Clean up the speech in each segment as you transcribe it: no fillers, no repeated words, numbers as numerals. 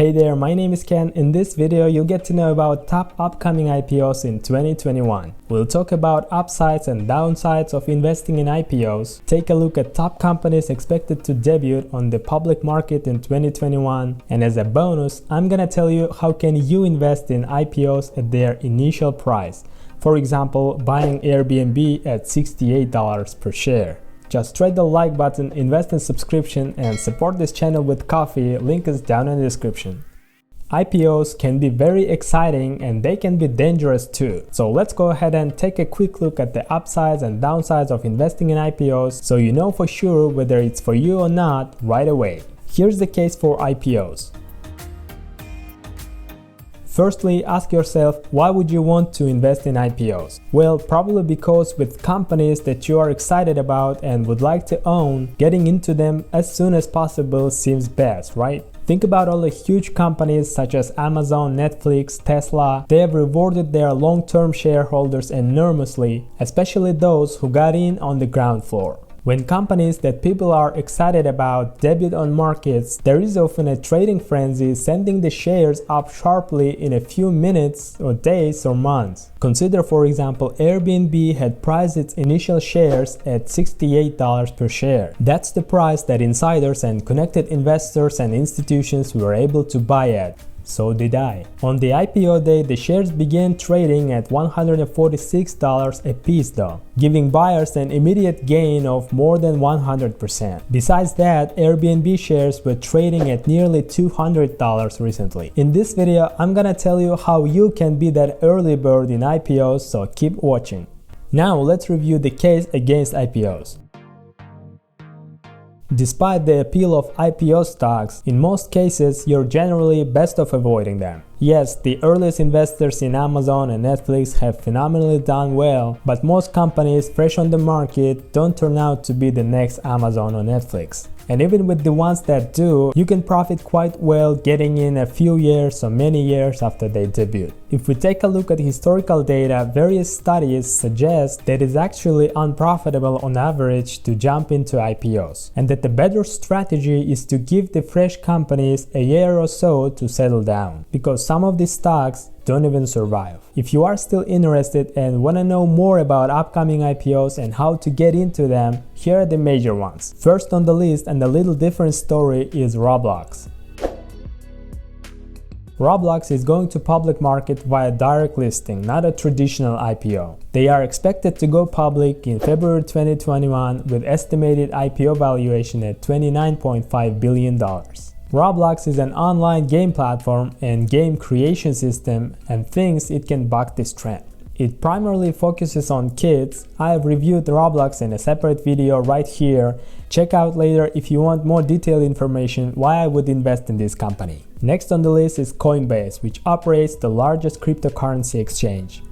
Hey there, my name is Ken. In this video, you'll get to know about top upcoming IPOs in 2021. We'll talk about upsides and downsides of investing in IPOs, take a look at top companies expected to debut on the public market in 2021, and as a bonus, I'm gonna tell you how can you invest in IPOs at their initial price. For example, buying Airbnb at $68 per share. Just trade the like button, invest in subscription, and support this channel with coffee. Link is down in the description. IPOs can be very exciting and they can be dangerous too. So let's go ahead and take a quick look at the upsides and downsides of investing in IPOs so you know for sure whether it's for you or not right away. Here's the case for IPOs. Firstly, ask yourself, why would you want to invest in IPOs? Well, probably because with companies that you are excited about and would like to own, getting into them as soon as possible seems best, right? Think about all the huge companies such as Amazon, Netflix, Tesla. They have rewarded their long-term shareholders enormously, especially those who got in on the ground floor. When companies that people are excited about debut on markets, there is often a trading frenzy sending the shares up sharply in a few minutes or days or months. Consider, for example, Airbnb had priced its initial shares at $68 per share. That's the price that insiders and connected investors and institutions were able to buy at. So did I. On the IPO day, the shares began trading at $146 a piece though, giving buyers an immediate gain of more than 100%. Besides that, Airbnb shares were trading at nearly $200 recently. In this video, I'm gonna tell you how you can be that early bird in IPOs, so keep watching. Now let's review the case against IPOs. Despite the appeal of IPO stocks, in most cases you're generally best off avoiding them. Yes, the earliest investors in Amazon and Netflix have phenomenally done well, but most companies fresh on the market don't turn out to be the next Amazon or Netflix. And even with the ones that do, you can profit quite well getting in a few years or many years after they debut. If we take a look at historical data, various studies suggest that it's actually unprofitable on average to jump into IPOs, and that the better strategy is to give the fresh companies a year or so to settle down, because some of these stocks don't even survive. If you are still interested and want to know more about upcoming IPOs and how to get into them, here are the major ones. First on the list, and a little different story, is Roblox. Roblox is going to public market via direct listing, not a traditional IPO. They are expected to go public in February 2021 with estimated IPO valuation at $29.5 billion. Roblox is an online game platform and game creation system and thinks it can buck this trend. It primarily focuses on kids. I have reviewed Roblox in a separate video right here. Check out later if you want more detailed information why I would invest in this company. Next on the list is Coinbase, which operates the largest cryptocurrency exchange.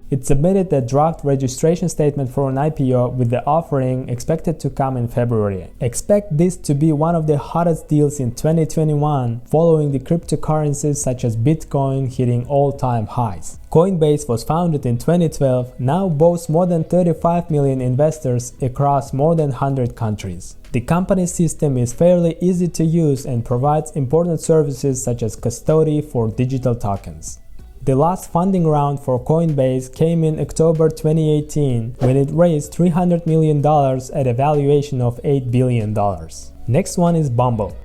It submitted the draft registration statement for an IPO with the offering expected to come in February. Expect this to be one of the hottest deals in 2021, following the cryptocurrencies such as Bitcoin hitting all-time highs. Coinbase was founded in 2012, now boasts more than 35 million investors across more than 100 countries. The company's system is fairly easy to use and provides important services such as custody for digital tokens. The last funding round for Coinbase came in October 2018 when it raised $300 million at a valuation of $8 billion. Next one is Bumble.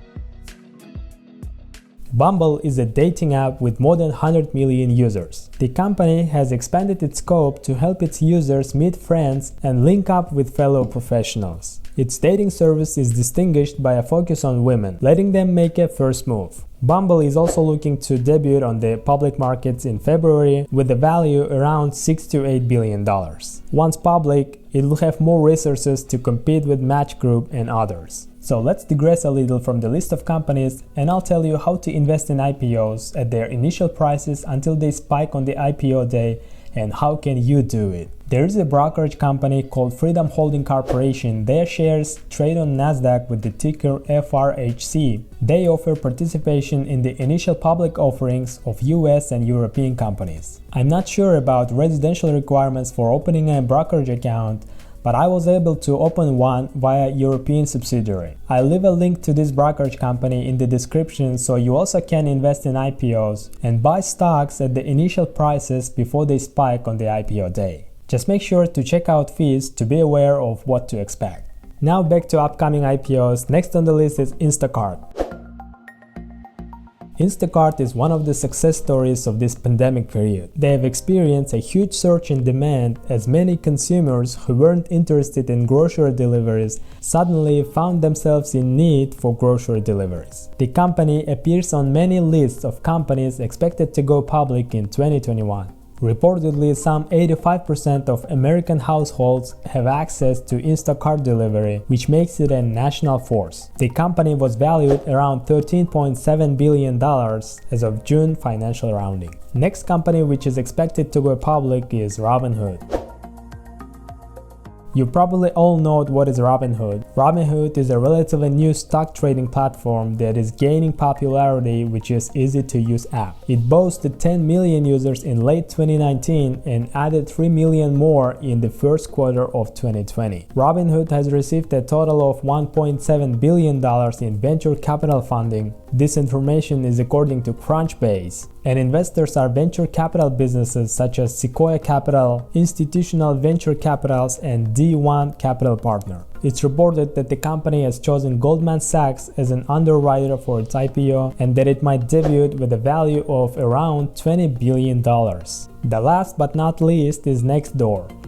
Bumble is a dating app with more than 100 million users. The company has expanded its scope to help its users meet friends and link up with fellow professionals. Its dating service is distinguished by a focus on women, letting them make a first move. Bumble is also looking to debut on the public markets in February with a value around $6 to $8 billion. Once public, it will have more resources to compete with Match Group and others. So let's digress a little from the list of companies and I'll tell you how to invest in IPOs at their initial prices until they spike on the IPO day and how can you do it. There is a brokerage company called Freedom Holding Corporation. Their shares trade on Nasdaq with the ticker FRHC. They offer participation in the initial public offerings of US and European companies. I'm not sure about residential requirements for opening a brokerage account, but I was able to open one via European subsidiary. I'll leave a link to this brokerage company in the description so you also can invest in IPOs and buy stocks at the initial prices before they spike on the IPO day. Just make sure to check out fees to be aware of what to expect. Now back to upcoming IPOs. Next on the list is Instacart. Instacart is one of the success stories of this pandemic period. They have experienced a huge surge in demand as many consumers who weren't interested in grocery deliveries suddenly found themselves in need for grocery deliveries. The company appears on many lists of companies expected to go public in 2021. Reportedly, some 85% of American households have access to Instacart delivery, which makes it a national force. The company was valued around $13.7 billion as of June financial rounding. Next company which is expected to go public is Robinhood. You probably all know what is Robinhood. Robinhood is a relatively new stock trading platform that is gaining popularity, which is easy to use app. It boasted 10 million users in late 2019 and added 3 million more in the first quarter of 2020. Robinhood has received a total of $1.7 billion in venture capital funding. This information is according to Crunchbase, and investors are venture capital businesses such as Sequoia Capital, Institutional Venture Capitals, and D1 Capital Partner. It's reported that the company has chosen Goldman Sachs as an underwriter for its IPO and that it might debut with a value of around $20 billion. The last but not least is Nextdoor.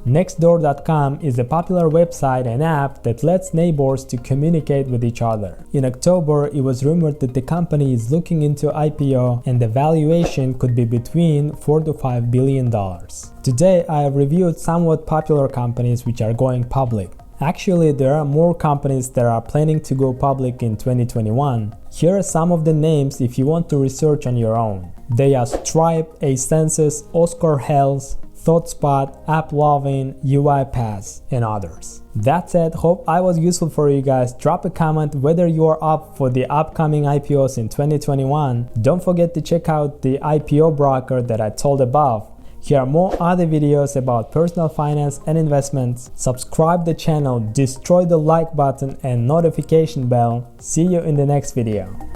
Nextdoor.com is a popular website and app that lets neighbors to communicate with each other. In October, it was rumored that the company is looking into IPO and the valuation could be between $4 to $5 billion. Today, I have reviewed somewhat popular companies which are going public. Actually, there are more companies that are planning to go public in 2021. Here are some of the names if you want to research on your own. They are Stripe, Ascensus, Oscar Health, ThoughtSpot, AppLovin, UiPath, and others. That said, hope I was useful for you guys. Drop a comment whether you are up for the upcoming IPOs in 2021. Don't forget to check out the IPO broker that I told above. Here are more other videos about personal finance and investments. Subscribe the channel, destroy the like button and notification bell. See you in the next video.